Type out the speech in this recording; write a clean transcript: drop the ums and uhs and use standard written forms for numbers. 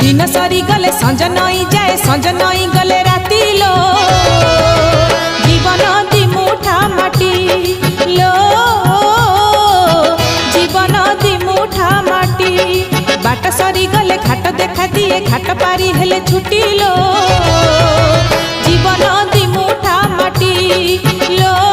दिन सरी गले संज नई जाए संज नई गले राती लो जीवन दी मुठा माटी लो जीवन दी मुठा माटी बाट सरी गले घाट देखा दिए घाट पारी हेले छुटी लो जीवन दी मुठा माटी लो।